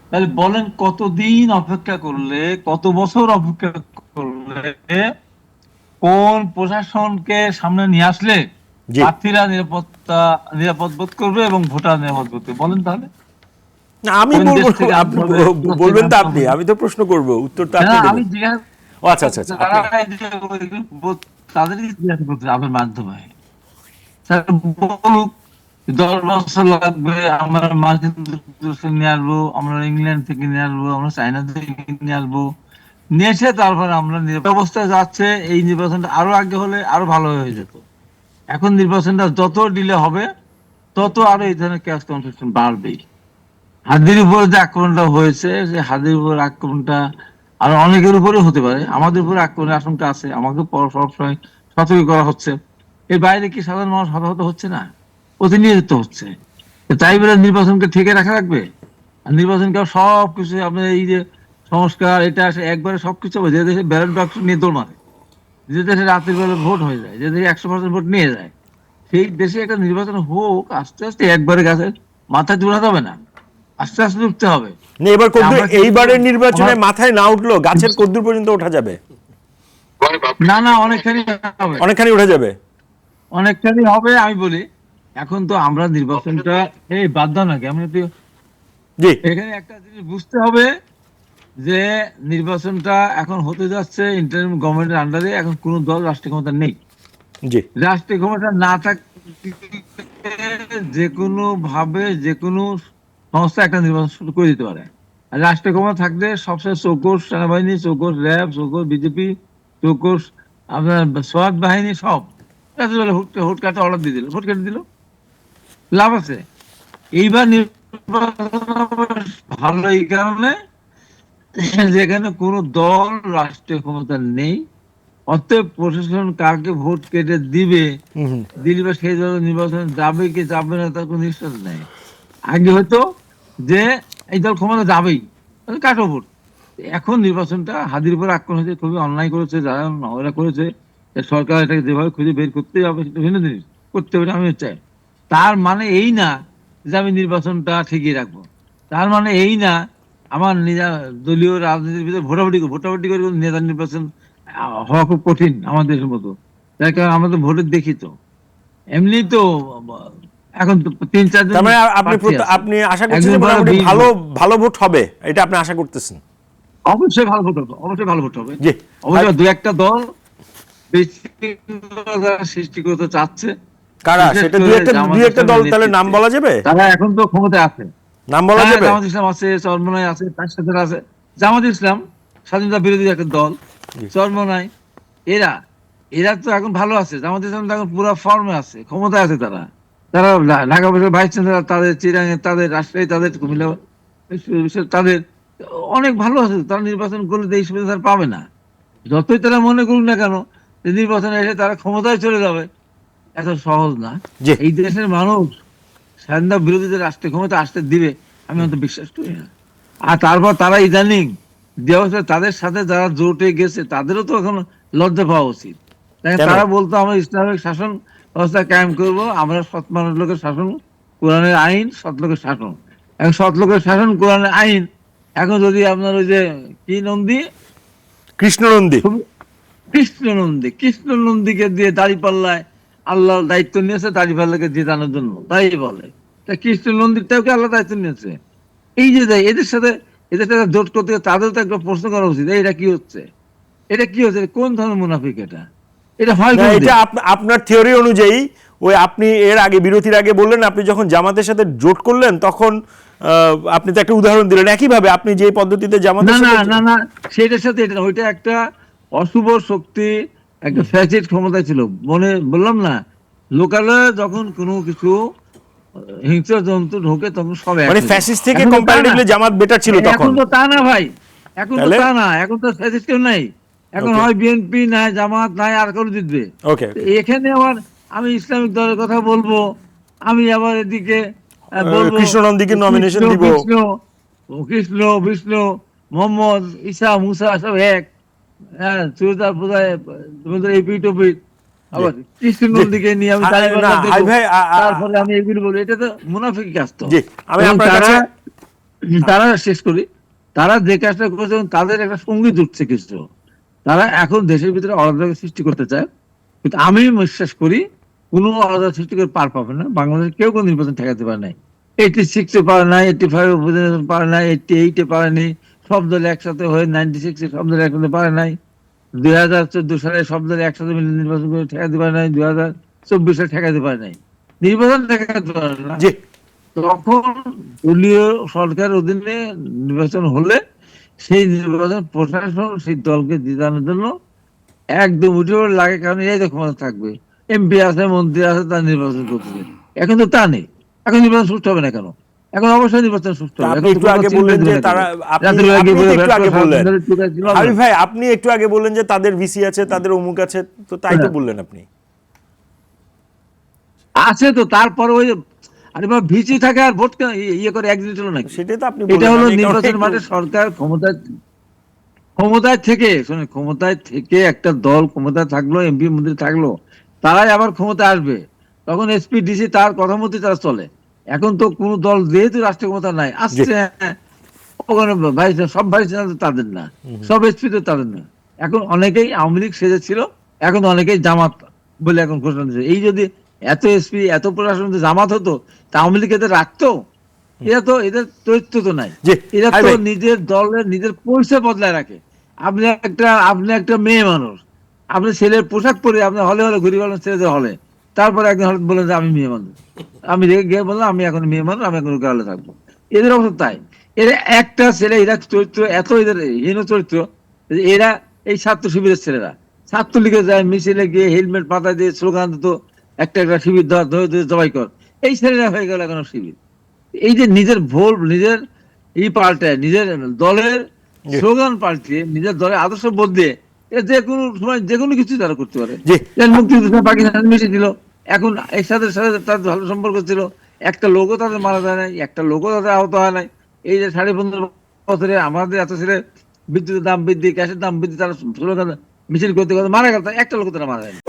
তাহলে বলেন কতদিন অপেক্ষা করলে, কত বছর অপেক্ষা করলে কোন প্রশাসনকে সামনে নিয়ে আসলে জি। প্রার্থীরা নিরাপদ বোধ করবে এবং ভোটার নিরাপদ বোধ করবে? বলেন তাহলে না, আমি কোন বলবো দেশ না, থেকে আনতে আপনি হবে, কোথা থেকে বলবেন তো, আনতে আপনি, হবে? আমি তো প্রশ্ন করব, উত্তর তো না, আপনি আমি দেবেন। জিজ্ঞাসা, ও আচ্ছা আচ্ছা আচ্ছা, যারা আপনি। এই যে তাদেরই জিজ্ঞাসা করতে হবে আপনার মাধ্যমে। স্যার বলুক 10 বছর লাগবে, আমরা মার্কিন যুক্তরাষ্ট্র নিয়ে আসবো, আমরা ইংল্যান্ড থেকে নিয়ে আসবো, আমরা চায়না থেকে নিয়ে আসবো, নিয়ে এসে তারপরে আমরা অবস্থায় যাচ্ছে। এই নির্বাচনটা আরো আগে হলে আরো ভালো হয়ে যেত। এখন নির্বাচনটা যত ডিলে হবে তত আরো এই ধরনের ক্যাশ কনফিউশন বাড়বেই। হাদির উপর যে আক্রমণটা হয়েছে, যে হাদির উপর আক্রমণটা আরো অনেকের উপরে হতে পারে, আমাদের উপরে আক্রমণের আশঙ্কা আছে, আমাকে সবসময় সতর্ক করা হচ্ছে। এর বাইরে কি সাধারণ মানুষ হতাহত হচ্ছে না? প্রতিনিয়ত হচ্ছে। তাই বলে নির্বাচনকে ঠেকে রাখা লাগবে? আর নির্বাচনকে সবকিছু আপনার এই যে সংস্কার, এটা একবারে সবকিছু হবে। যে দেশে ব্যালট বাক্স নিয়ে দৌড় মারে, যে দেশে রাতের বেলা ভোট হয়ে যায়, যে দেশে 100% ভোট নিয়ে যায়, সেই দেশে একটা নির্বাচন হোক আস্তে আস্তে, একবারে গাছের মাথায় তোলা যাবে না, আস্তে আস্তে উঠতে হবে। না, এবার কদ্দূর, আমরা কিন্তু এইবারের নির্বাচনে আমার মাথায় না উঠলো, গাছের কদ্দূর পর্যন্ত ওঠা যাবে? না না, অনেকখানি হবে, অনেকখানি উঠা যাবে। অনেকখানি হবে। আমি বলি, এখন তো আমরা নির্বাচনটা, এই বাদ দাও নাকি, আমি তো জি। এখানে একটা জিনিস বুঝতে হবে যে নির্বাচনটা এখন হতে যাচ্ছে ইন্টারিম গভর্নমেন্টের আন্ডারে। এখন কোন দল রাষ্ট্রীয় ক্ষমতা নেই। জি। রাষ্ট্রীয় ক্ষমতা না থাকলে যে কোনো ভাবে যে কোনো সংস্থা একটা নির্বাচন শুরু করে দিতে পারে। আর রাষ্ট্রীয় ক্ষমতা থাকলে সবসময় চৌকস সেনাবাহিনী, চৌকস র্যাব, চৌকস বিজেপি, চৌকস আপনার সোয়াত বাহিনী সব হুট কাটে অর্ডার দিয়ে দিল, হুট কেটে দিল, লাভ আছে? এইবার নির্বাচন হবে ভালো এই কারণে, যেখানে কোন দল রাষ্ট্রীয় ক্ষমতা নেই, অতএব প্রশাসন কাকে ভোট কেটে দিবে, হুম। দিলে বা সেই দল নির্বাচন যাবে কি যাবে না তার কোনো নিশ্চয় নেই। আগে হয়তো যে এই দল ক্ষমতা যাবেই, তাহলে কাটো ভোট। এখন নির্বাচনটা হাদির উপর আক্রমণ হয়েছে, খুবই অন্যায় করেছে যারা, ওরা করেছে। সরকার এটাকে যেভাবে খুঁজে বের করতেই হবে, সেটা ভিন্ন জিনিস, করতে হবে আমি চাই। তার মানে এই না যে আমি নির্বাচনটা ঠিকই রাখবো। তার মানে এই না আমার নিজা দলীয় রাজনীতির ভিতরে ভোটাভুটি করে কোনো নেতা নির্বাচন হওয়া খুব কঠিন আমাদের দেশের মতো। তার কারণ আমরা তো ভোটের দেখি তো, এমনি তো এখন তো 3-4 জন তার মানে আপনি প্রার্থী আছে, আপনি আশা করছেন একজন যে করে মোটামুটি 20 ভালো ভোট। ভালো ভোট হবে, এটা আপনি আশা করতেছেন? অবশ্যই ভালো ভোট হবে, অবশ্যই ভালো ভোট হবে। জি। আর অবশ্যই দু একটা দল বিশৃঙ্খলা সৃষ্টি করতে চাচ্ছে, কারা বিশেষ সেটা? করে দুই জামাত একটা ইসলামের দল তাহলে নাম নেতৃত্বে। বলা যাবে? তারা এখন তো ক্ষমতায় আছে। নাম বলা হ্যাঁ, যাবে? জামাত ইসলাম আছে, চরমোনাই আছে, তার সাথে আছে জামাত ইসলাম, স্বাধীনতা বিরোধী একটা দল, জি। চরমোনাই। এরা এরা তো এখন ভালো আছে। জামাত ইসলাম তো এখন পুরো ফর্মে আছে, ক্ষমতায় আছে তারা। তারা ঢাকা বিশ্ববিদ্যালয়ের ভাইস চ্যান্সেলর, তাদের চিরাঙে, তাদের রাজশাহী, তাদের কুমিল্লা তাদের অনেক ভালো আছে। তারা নির্বাচন করলে তো এই সুবিধা তারা পাবে না। যতই তারা মনে করুক না কেন যে নির্বাচনে এসে তারা ক্ষমতায় চলে যাবে, এত সহজ না। জি। এই দেশের মানুষ স্বাধীনতা বিরোধীদের রাষ্ট্রীয় ক্ষমতা আসতে দিবে, আমি অত বিশ্বাস করি না। আর তারপর তারা ইদানিং দেওয়া হচ্ছে, তাদের সাথে যারা জোটে গেছে তাদেরও তো এখন লজ্জা পাওয়া উচিত। দেখেন, কেন? তারা বলতো আমরা ইসলামিক শাসন ব্যবস্থা কায়েম করব, আমরা সৎ মানুষ লোকের শাসন, কোরআনের আইন, সৎ লোকের শাসন। এখন সৎ লোকের শাসন, কোরআনের আইন, এখন যদি আপনার ওই যে কি নন্দী, কৃষ্ণনন্দী। কৃষ্ণ নন্দীকে দিয়ে দাঁড়িপাল্লায় আল্লাহ দায়িত্ব নিয়েছে দাঁড়িপাল্লাকে জেতানোর জন্য, তাই বলে। তা কৃষ্ণ নন্দীরটাকে আল্লাহ দায়িত্ব নিয়েছে। এই যে দেয় এদের সাথে জোট করতে গিয়ে তাদের তো একটা প্রশ্ন করা উচিত, এটা কি হচ্ছে, এটা কি হচ্ছে, কোন ধরনের মুনাফিক এটা, এটা হয় না, কোন এটা দিন? আপনার থিওরি অনুযায়ী, ওই আপনি এর আগে বিরতির আগে বললেন, আপনি যখন জামাতের সাথে জোট করলেন তখন আপনি তো একটা উদাহরণ দিলেন, একইভাবে আপনি যে পদ্ধতিতে না জামাতের না সাথে না না, সেটার সাথে এটা না, ওইটা একটা অশুভ শক্তি, একটা ফ্যাসিস্ট ক্ষমতা ছিল। মনে বললাম না, লোকালে যখন কোনো কিছু হিংস্র জন্তু ঢোকে তখন সব এক মানে হয়ে যায়। ফ্যাসিস্ট থেকে এখন তো তা না, কম্পারেটিভলি জামাত বেটার ছিল তখন? এখন তো তা না ভাই, এখন তো তাহলে তা না, এখন তো ফ্যাসিস্ট কেউ নাই। এখন ওকে। হয় বিএনপি, নাই জামাত, নাই আর কেউ জিতবে। ওকে তো ওকে। এখানে আবার আমি ইসলামিক দলের কথা বলবো, আমি আবার এদিকে বলবো কৃষ্ণনন্দীকে নমিনেশন কৃষ্ণ দিব। কৃষ্ণ কৃষ্ণ বিষ্ণু, মোহাম্মদ, ঈসা, মুসা সব এক। হ্যাঁ, চুড়িদার পূজায় এপি টপি, জি। আবার কৃষ্ণ জি। নন্দীকে নিয়ে আমি না, দাঁড়িপাল্লা হাই দেবো, ভাই, তারপরে আমি এগুলো বলবো, এটা তো মুনাফিকি কাজ তো। জি, আমি এবং আপনার তারা কাছে তারা শেষ করি, তারা যে কাজটা করেছে তাদের একটা সঙ্গীত উঠছে কিছু, তারা এখন দেশের ভিতরে অরাজকতা সৃষ্টি করতে চায়। কিন্তু আমি বিশ্বাস করি কোন অরাজকতা সৃষ্টি করে পার পাবে না। বাংলাদেশে কেউ কোন নির্বাচন ঠেকাতে পারে নাই। 86-এ পারে নাই, 85-এ পারে নাই, 88-এ পারেনি, সব দল একসাথে হয়ে 96-এ সব দল একসাথে পারে নাই, 2014 সালে সব দল একসাথে মিলে নির্বাচন করে ঠেকাতে পারে নাই, 2024-এ ঠেকাতে পারে নাই। নির্বাচন ঠেকাতে পারে না। জি তখন দলীয় সরকার অধীনে নির্বাচন হলে সেই নির্বাচন প্রশাসন সেই দলকে জিতানোর জন্য একদম উঠে পড়ে লাগে, কারণ এই তো ক্ষমতা থাকবে, এমপি আছে, মন্ত্রী আছে, তার নির্বাচন করতেছে। এখন তো তা নেই, এখন নির্বাচন সুষ্ঠু হবে না কেন? এখন অবশ্যই নির্বাচন সুষ্ঠু তা হবে। আপনি এখন তো একটু কোনো আগে চিন্তা বললেন দিবে যে না কেন? তারা আপনি রাতের বেলা আপনি গিয়ে তো বলে একটু ব্যাট আগে করে বললেন, সারাদিন ধরে টিকা ছিল না। হাবিব ভাই আপনি একটু আগে বললেন যে তাদের ভিসি আছে, তাদের অমুক আছে, তো তাই তো বললেন আপনি। আছে তো, তারপরে ওই আরে বা ভিসি থাকে আর ভোট ইয়ে করে একদিন হলো নাকি? সেটাই তো আপনি এটা বললেন, হলো আমি এই কারণে নির্বাচন একটু মাঠে সরকার ক্ষমতায় ক্ষমতায় থেকে, শুনে, ক্ষমতায় থেকে একটা দল ক্ষমতায় থাকলো, এমপি মন্ত্রী থাকলো, তারাই আবার ক্ষমতায় আসবে, তখন এসপি ডিসি তার কথা মতো তারা চলে। এখন তো কোন দল যেহেতু রাষ্ট্রীয় ক্ষমতা নাই জি আসছে, ওখানে ভাইস সব ভাইস চ্যান্সেলর তাদের না, সব এসপি তো তাদের না। এখন অনেকেই আওয়ামী লীগ সেজেছিল, এখন অনেকেই জামাত বলে এখন ঘোষণা দিচ্ছে। এই যদি এত এসপি এত প্রশাসন যদি জামাত হতো, তা আওয়ামী লীগ এদের রাখতো? এরা তো, এদের চরিত্র তো নাই। জি এরা হাবিব তো ভাই নিজের দলের নিজের পরিচয় বদলায় রাখে। আপনি একটা মেয়ে মানুষ, আপনি ছেলের পোশাক পরে আপনি হলে হলে ঘুরে বেড়ান ছেলেদের হলে, তারপরে একদিন হঠাৎ বলেন যে আমি মেয়ে মানুষ, আমি রেগে গিয়ে বললাম আমি এখন মেয়ে মানুষ, আমি এখন গালে থাকবো। এদের অবস্থা তাই। এরা একটা ছেলে, এরা চরিত্র এত এদের হীন চরিত্র যে এরা এই ছাত্র শিবিরের ছেলেরা ছাত্রলীগে যায়, মিছিলে গিয়ে হেলমেট পাতা দিয়ে স্লোগান দিত, একটা একটা শিবির ধর ধরে ধরে জবাই কর। এই ছেলেরা হয়ে গেল এখন শিবির। এই যে নিজের ভোল, নিজের পাল্টায়, নিজের দলের জি স্লোগান পাল্টিয়ে, নিজের দলের আদর্শ বদলে এ যে কোনো সময় যে কোনো কিছু তারা করতে পারে। জি যেমন মুক্তিযুদ্ধের সময় পাকিস্তান মিশে দিল, এখন এর সাথে সাথে তাদের ভালো সম্পর্ক ছিল, একটা লোকও তাদের মারা যায় নাই, একটা লোকও তাদের আহত হয় নাই। এই যে 15.5 বছরে আমাদের এত ছেলে বিদ্যুতের দাম বৃদ্ধি, গ্যাসের দাম বৃদ্ধি, তারা স্লোগান মিছিল করতে করতে মারা গেল, একটা লোক তারা মারা যায়নি।